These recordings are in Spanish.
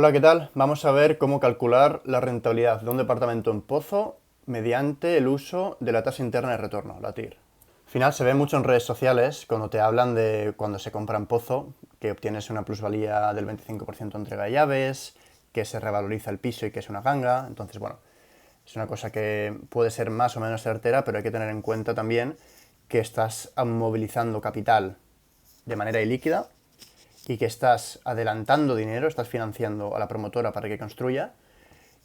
Hola, ¿qué tal? Vamos a ver cómo calcular la rentabilidad de un departamento en Pozo mediante el uso de la tasa interna de retorno, la TIR. Al final se ve mucho en redes sociales cuando te hablan de cuando se compra en Pozo, que obtienes una plusvalía del 25% de entrega de llaves, que se revaloriza el piso y que es una ganga. Entonces, bueno, es una cosa que puede ser más o menos certera, pero hay que tener en cuenta también que estás movilizando capital de manera ilíquida y que estás adelantando dinero, estás financiando a la promotora para que construya,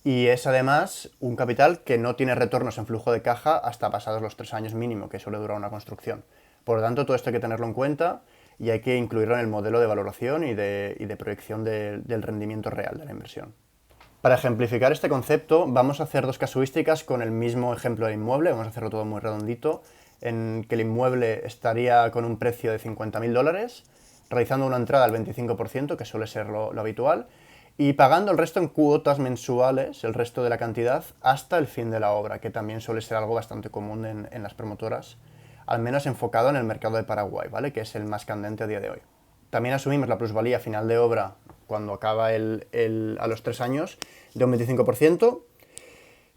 y es además un capital que no tiene retornos en flujo de caja hasta pasados los 3 años mínimo que suele durar una construcción. Por lo tanto, todo esto hay que tenerlo en cuenta y hay que incluirlo en el modelo de valoración y de proyección del rendimiento real de la inversión. Para ejemplificar este concepto, vamos a hacer dos casuísticas con el mismo ejemplo del inmueble. Vamos a hacerlo todo muy redondito, en que el inmueble estaría con un precio de 50.000 dólares, realizando una entrada al 25%, que suele ser lo habitual, y pagando el resto en cuotas mensuales, el resto de la cantidad, hasta el fin de la obra, que también suele ser algo bastante común en las promotoras, al menos enfocado en el mercado de Paraguay, ¿vale? Que es el más candente a día de hoy. También asumimos la plusvalía final de obra cuando acaba a los 3 años de un 25%.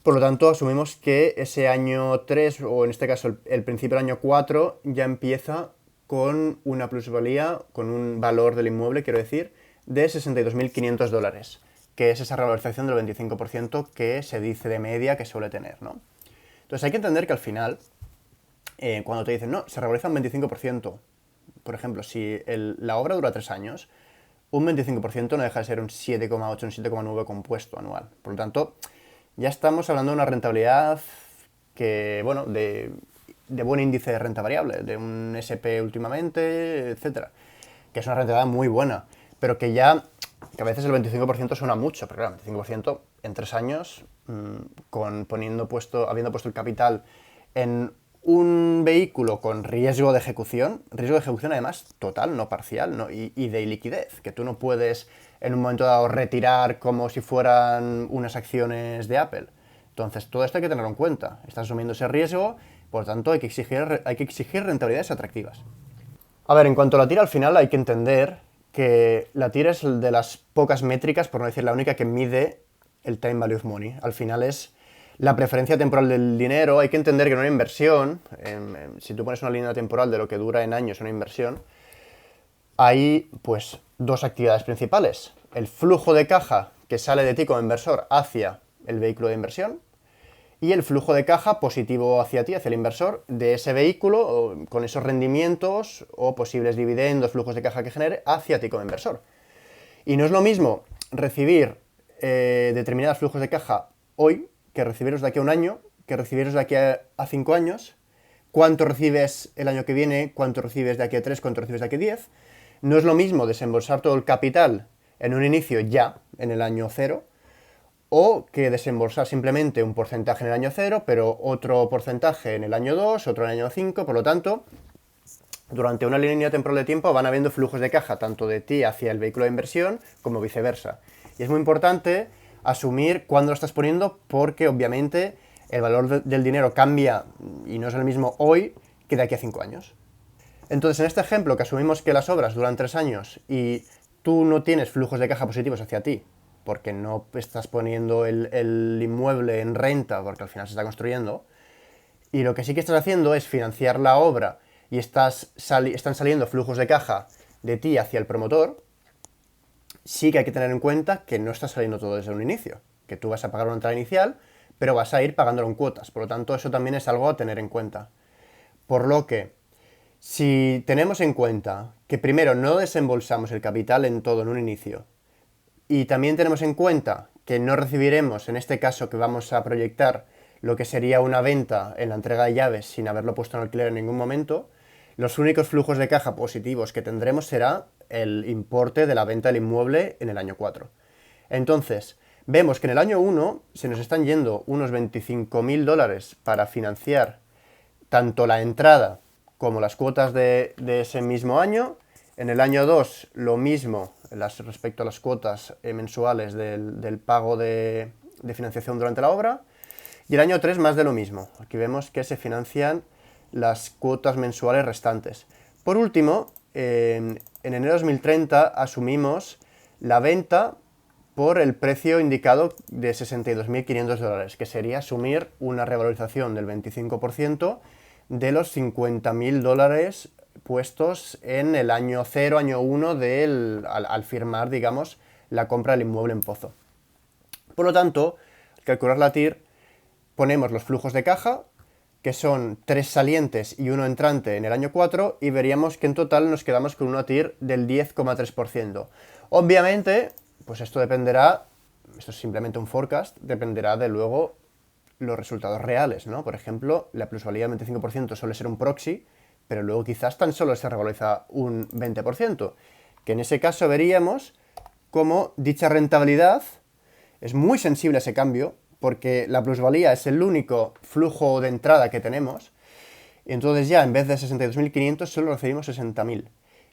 Por lo tanto, asumimos que ese año 3, o en este caso el principio del año 4, ya empieza con una plusvalía, con un valor del inmueble, quiero decir, de 62.500 dólares, que es esa revalorización del 25% que se dice de media que suele tener, ¿no? Entonces hay que entender que al final, cuando te dicen, no, se revaloriza un 25%, por ejemplo, si la obra dura 3 años, un 25% no deja de ser un 7,8, un 7,9 compuesto anual. Por lo tanto, ya estamos hablando de una rentabilidad que, bueno, de buen índice de renta variable, de un SP últimamente, etcétera, que es una rentabilidad muy buena, pero que a veces el 25% suena mucho, pero claro, el 25% en 3 años, habiendo puesto el capital en un vehículo con riesgo de ejecución además total, no parcial, ¿no? Y de liquidez, que tú no puedes en un momento dado retirar como si fueran unas acciones de Apple. Entonces, todo esto hay que tenerlo en cuenta. Estás asumiendo ese riesgo, por lo tanto hay que exigir rentabilidades atractivas. A ver, en cuanto a la TIR, al final hay que entender que la TIR es de las pocas métricas, por no decir la única, que mide el time value of money. Al final es la preferencia temporal del dinero. Hay que entender que en una inversión, si tú pones una línea temporal de lo que dura en años una inversión, hay pues dos actividades principales. El flujo de caja que sale de ti como inversor hacia el vehículo de inversión, y el flujo de caja positivo hacia ti, hacia el inversor, de ese vehículo, con esos rendimientos o posibles dividendos, flujos de caja que genere, hacia ti como inversor. Y no es lo mismo recibir determinados flujos de caja hoy que recibirlos de aquí a un año, que recibirlos de aquí a 5 años, cuánto recibes el año que viene, cuánto recibes de aquí a 3, cuánto recibes de aquí a 10. No es lo mismo desembolsar todo el capital en un inicio ya, en el año 0, o que desembolsar simplemente un porcentaje en el año 0, pero otro porcentaje en el año 2, otro en el año 5. Por lo tanto, durante una línea temporal de tiempo van habiendo flujos de caja tanto de ti hacia el vehículo de inversión como viceversa. Y es muy importante asumir cuándo lo estás poniendo, porque obviamente el valor del dinero cambia y no es el mismo hoy que de aquí a 5 años. Entonces, en este ejemplo, que asumimos que las obras duran 3 años y tú no tienes flujos de caja positivos hacia ti, porque no estás poniendo el inmueble en renta, porque al final se está construyendo, y lo que sí que estás haciendo es financiar la obra y están saliendo flujos de caja de ti hacia el promotor, sí que hay que tener en cuenta que no está saliendo todo desde un inicio, que tú vas a pagar una entrada inicial, pero vas a ir pagándolo en cuotas. Por lo tanto, eso también es algo a tener en cuenta. Por lo que, si tenemos en cuenta que primero no desembolsamos el capital en todo en un inicio, y también tenemos en cuenta que no recibiremos, en este caso que vamos a proyectar lo que sería una venta en la entrega de llaves sin haberlo puesto en alquiler en ningún momento, los únicos flujos de caja positivos que tendremos será el importe de la venta del inmueble en el año 4. Entonces, vemos que en el año 1 se nos están yendo unos 25.000 dólares para financiar tanto la entrada como las cuotas de ese mismo año. En el año 2 lo mismo respecto a las cuotas mensuales del pago de financiación durante la obra. Y el año 3 más de lo mismo. Aquí vemos que se financian las cuotas mensuales restantes. Por último, en enero de 2030 asumimos la venta por el precio indicado de 62.500 dólares, que sería asumir una revalorización del 25% de los 50.000 dólares puestos en el año 0, año 1 al firmar, digamos, la compra del inmueble en Pozo. Por lo tanto, al calcular la TIR, ponemos los flujos de caja, que son 3 salientes y 1 entrante en el año 4, y veríamos que en total nos quedamos con una TIR del 10,3%. Obviamente, pues esto dependerá, esto es simplemente un forecast, dependerá de luego los resultados reales, ¿no? Por ejemplo, la plusvalía del 25% suele ser un proxy, pero luego quizás tan solo se revaloriza un 20%, que en ese caso veríamos cómo dicha rentabilidad es muy sensible a ese cambio, porque la plusvalía es el único flujo de entrada que tenemos, y entonces ya en vez de 62.500 solo recibimos 60.000.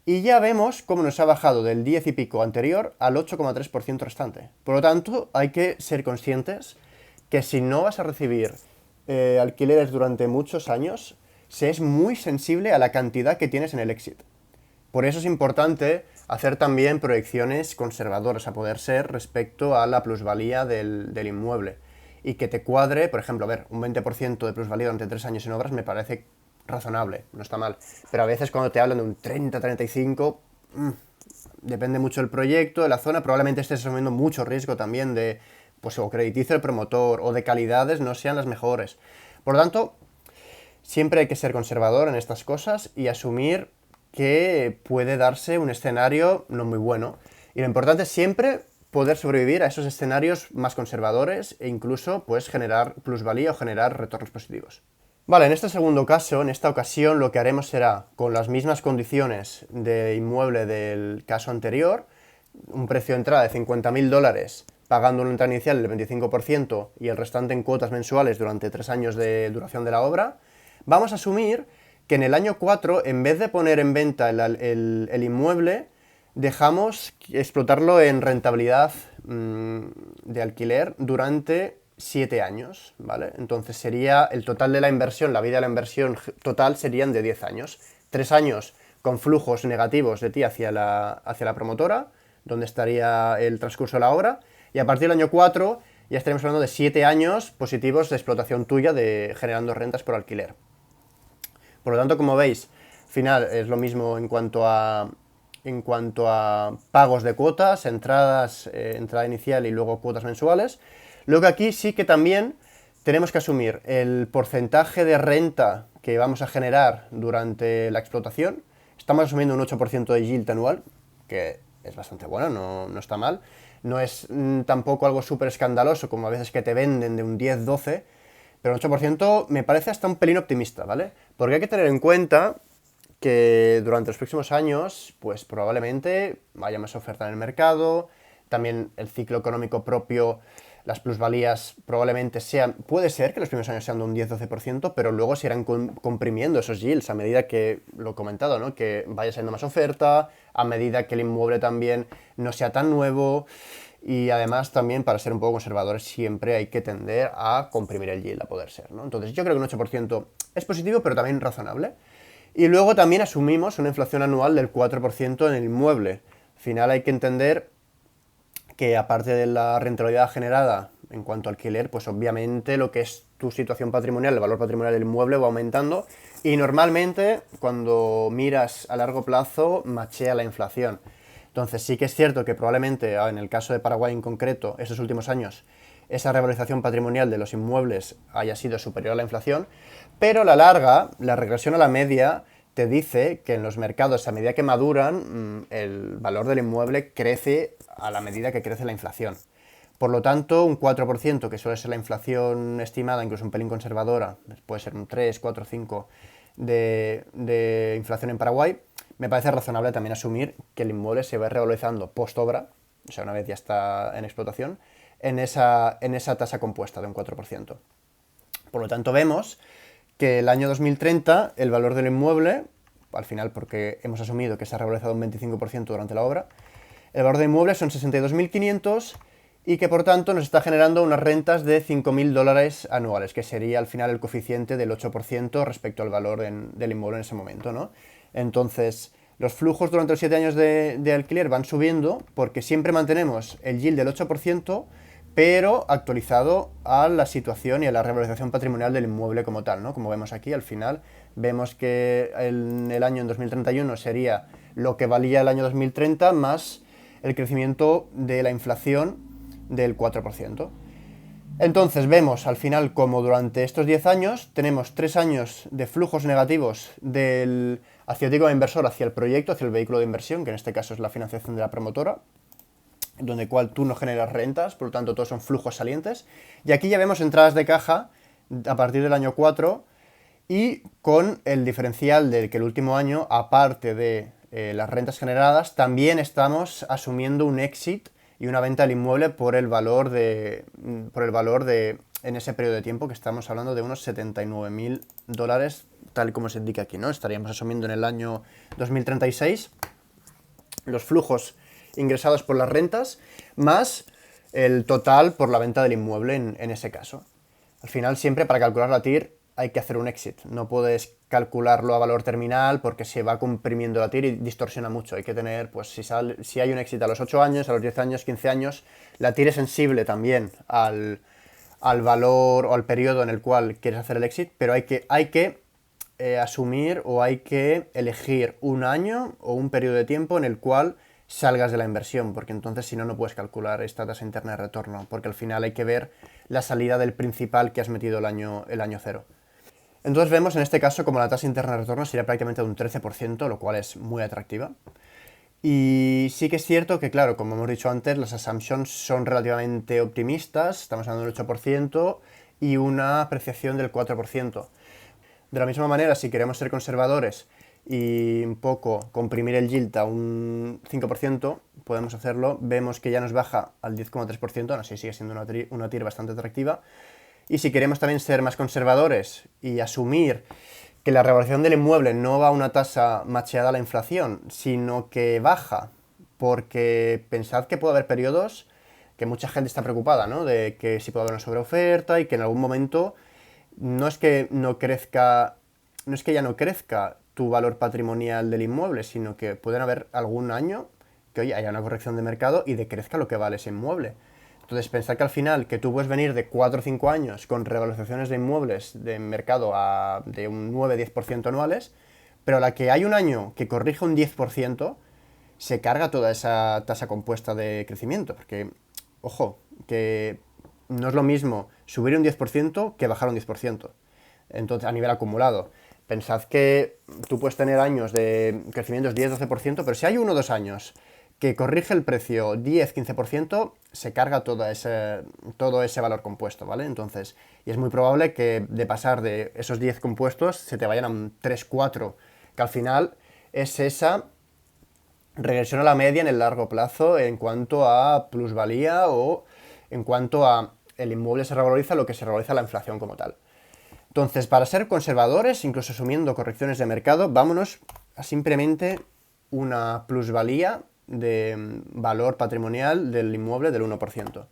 Y ya vemos cómo nos ha bajado del 10 y pico anterior al 8,3% restante. Por lo tanto, hay que ser conscientes que si no vas a recibir alquileres durante muchos años, se es muy sensible a la cantidad que tienes en el exit. Por eso es importante hacer también proyecciones conservadoras, a poder ser, respecto a la plusvalía del inmueble. Y que te cuadre, por ejemplo, a ver, un 20% de plusvalía durante 3 años en obras me parece razonable, no está mal. Pero a veces cuando te hablan de un 30-35, depende mucho del proyecto, de la zona, probablemente estés asumiendo mucho riesgo también de, pues, o crediticio del promotor, o de calidades no sean las mejores. Por lo tanto, siempre hay que ser conservador en estas cosas y asumir que puede darse un escenario no muy bueno. Y lo importante es siempre poder sobrevivir a esos escenarios más conservadores e incluso pues generar plusvalía o generar retornos positivos. Vale, en este segundo caso, en esta ocasión, lo que haremos será, con las mismas condiciones de inmueble del caso anterior, un precio de entrada de 50.000 dólares, pagando una entrada inicial del 25% y el restante en cuotas mensuales durante 3 años de duración de la obra, vamos a asumir que en el año 4, en vez de poner en venta el inmueble, dejamos explotarlo en rentabilidad de alquiler durante 7 años, ¿vale? Entonces sería el total de la inversión, la vida de la inversión total serían de 10 años. 3 años con flujos negativos de ti hacia la promotora, donde estaría el transcurso de la obra, y a partir del año 4 ya estaríamos hablando de 7 años positivos de explotación tuya generando rentas por alquiler. Por lo tanto, como veis, al final es lo mismo en cuanto a pagos de cuotas, entrada inicial y luego cuotas mensuales. Luego aquí sí que también tenemos que asumir el porcentaje de renta que vamos a generar durante la explotación. Estamos asumiendo un 8% de yield anual, que es bastante bueno, no está mal. No es tampoco algo súper escandaloso, como a veces que te venden de un 10-12%, pero un 8% me parece hasta un pelín optimista, ¿vale? Porque hay que tener en cuenta que durante los próximos años, pues probablemente haya más oferta en el mercado, también el ciclo económico propio, las plusvalías probablemente puede ser que los primeros años sean de un 10-12%, pero luego se irán comprimiendo esos yields a medida que, lo he comentado, ¿no? Que vaya siendo más oferta, a medida que el inmueble también no sea tan nuevo, y además también, para ser un poco conservadores, siempre hay que tender a comprimir el yield a poder ser, ¿no? Entonces yo creo que un 8% es positivo, pero también razonable. Y luego también asumimos una inflación anual del 4% en el inmueble. Al final hay que entender que aparte de la rentabilidad generada en cuanto a alquiler, pues obviamente lo que es tu situación patrimonial, el valor patrimonial del inmueble va aumentando, y normalmente cuando miras a largo plazo machea la inflación. Entonces sí que es cierto que probablemente en el caso de Paraguay en concreto, estos últimos años, esa revalorización patrimonial de los inmuebles haya sido superior a la inflación, pero a la larga, la regresión a la media te dice que en los mercados, a medida que maduran, el valor del inmueble crece a la medida que crece la inflación. Por lo tanto, un 4%, que suele ser la inflación estimada, incluso un pelín conservadora, puede ser un 3, 4, 5 de inflación en Paraguay, me parece razonable también asumir que el inmueble se va revalorizando post-obra, o sea, una vez ya está en explotación, en esa tasa compuesta de un 4%. Por lo tanto, vemos que el año 2030 el valor del inmueble, al final porque hemos asumido que se ha revalorizado un 25% durante la obra, el valor del inmueble son 62.500 y que por tanto nos está generando unas rentas de 5.000 dólares anuales, que sería al final el coeficiente del 8% respecto al valor del inmueble en ese momento, ¿no? Entonces, Los flujos durante los 7 años de alquiler van subiendo porque siempre mantenemos el yield del 8%, pero actualizado a la situación y a la revalorización patrimonial del inmueble como tal, ¿no? Como vemos aquí, al final vemos que el año en 2031 sería lo que valía el año 2030 más el crecimiento de la inflación del 4%. Entonces vemos al final como durante estos 10 años tenemos 3 años de flujos negativos hacia el tipo de inversor, hacia el proyecto, hacia el vehículo de inversión, que en este caso es la financiación de la promotora, donde cual tú no generas rentas, por lo tanto todos son flujos salientes. Y aquí ya vemos entradas de caja a partir del año 4 y con el diferencial de que el último año, aparte de las rentas generadas, también estamos asumiendo un exit y una venta del inmueble por el valor de en ese periodo de tiempo, que estamos hablando de unos $79.000, tal como se indica aquí, ¿no? Estaríamos asumiendo en el año 2036 los flujos ingresados por las rentas más el total por la venta del inmueble en ese caso. Al final, siempre para calcular la TIR hay que hacer un exit. No puedes calcularlo a valor terminal porque se va comprimiendo la TIR y distorsiona mucho. Hay que tener, pues si hay un exit a los 8 años, a los 10 años, 15 años, la TIR es sensible también al valor o al periodo en el cual quieres hacer el exit, pero hay que asumir o hay que elegir un año o un periodo de tiempo en el cual salgas de la inversión, porque entonces si no, no puedes calcular esta tasa interna de retorno, porque al final hay que ver la salida del principal que has metido el año cero. Entonces vemos en este caso como la tasa interna de retorno sería prácticamente de un 13%, lo cual es muy atractiva. Y sí que es cierto que, claro, como hemos dicho antes, las assumptions son relativamente optimistas, estamos hablando del 8% y una apreciación del 4%. De la misma manera, si queremos ser conservadores y un poco comprimir el yield a un 5%, podemos hacerlo. Vemos que ya nos baja al 10,3%, aún así sigue siendo una TIR bastante atractiva. Y si queremos también ser más conservadores y asumir que la revalorización del inmueble no va a una tasa macheada a la inflación, sino que baja, porque pensad que puede haber periodos que mucha gente está preocupada, ¿no? De que si puede haber una sobreoferta y que en algún momento no es que ya no crezca tu valor patrimonial del inmueble, sino que pueden haber algún año que oye, haya una corrección de mercado y decrezca lo que vale ese inmueble. Entonces, pensar que al final, que tú puedes venir de 4 o 5 años con revalorizaciones de inmuebles de mercado de un 9-10% anuales, pero a la que hay un año que corrige un 10%, se carga toda esa tasa compuesta de crecimiento. Porque, ojo, que no es lo mismo subir un 10% que bajar un 10%. Entonces, a nivel acumulado. Pensad que tú puedes tener años de crecimientos 10-12%, pero si hay 1 o 2 años que corrige el precio 10-15%, se carga todo ese valor compuesto, ¿vale? Entonces, y es muy probable que de pasar de esos 10 compuestos se te vayan a un 3-4, que al final es esa regresión a la media en el largo plazo en cuanto a plusvalía o en cuanto a el inmueble se revaloriza lo que se revaloriza la inflación como tal. Entonces, para ser conservadores, incluso asumiendo correcciones de mercado, vámonos a simplemente una plusvalía de valor patrimonial del inmueble del 1%.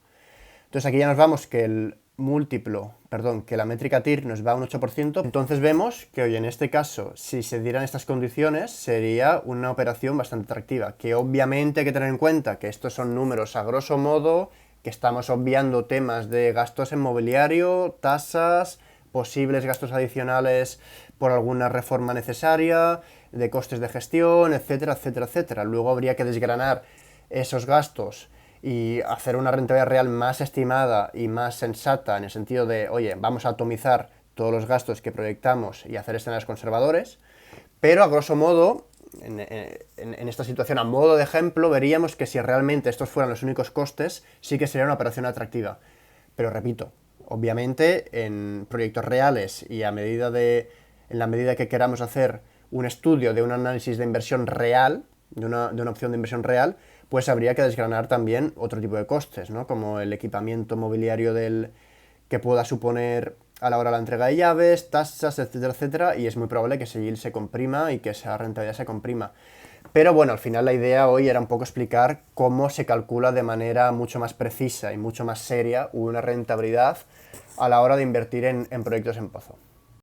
Entonces aquí ya nos vamos que que la métrica TIR nos va a un 8%. Entonces vemos que hoy en este caso, si se dieran estas condiciones, sería una operación bastante atractiva. Que obviamente hay que tener en cuenta que estos son números a grosso modo, que estamos obviando temas de gastos en mobiliario, tasas, posibles gastos adicionales por alguna reforma necesaria, de costes de gestión, etcétera, etcétera, etcétera. Luego habría que desgranar esos gastos y hacer una rentabilidad real más estimada y más sensata en el sentido de, oye, vamos a atomizar todos los gastos que proyectamos y hacer escenarios conservadores, pero a grosso modo, en esta situación, a modo de ejemplo, veríamos que si realmente estos fueran los únicos costes, sí que sería una operación atractiva. Pero repito, obviamente en proyectos reales y en la medida que queramos hacer un estudio de un análisis de inversión real, de una opción de inversión real, pues habría que desgranar también otro tipo de costes, ¿no? Como el equipamiento mobiliario que pueda suponer a la hora de la entrega de llaves, tasas, etcétera, etcétera, y es muy probable que ese yield se comprima y que esa rentabilidad se comprima. Pero bueno, al final la idea hoy era un poco explicar cómo se calcula de manera mucho más precisa y mucho más seria una rentabilidad a la hora de invertir en proyectos en Pozo.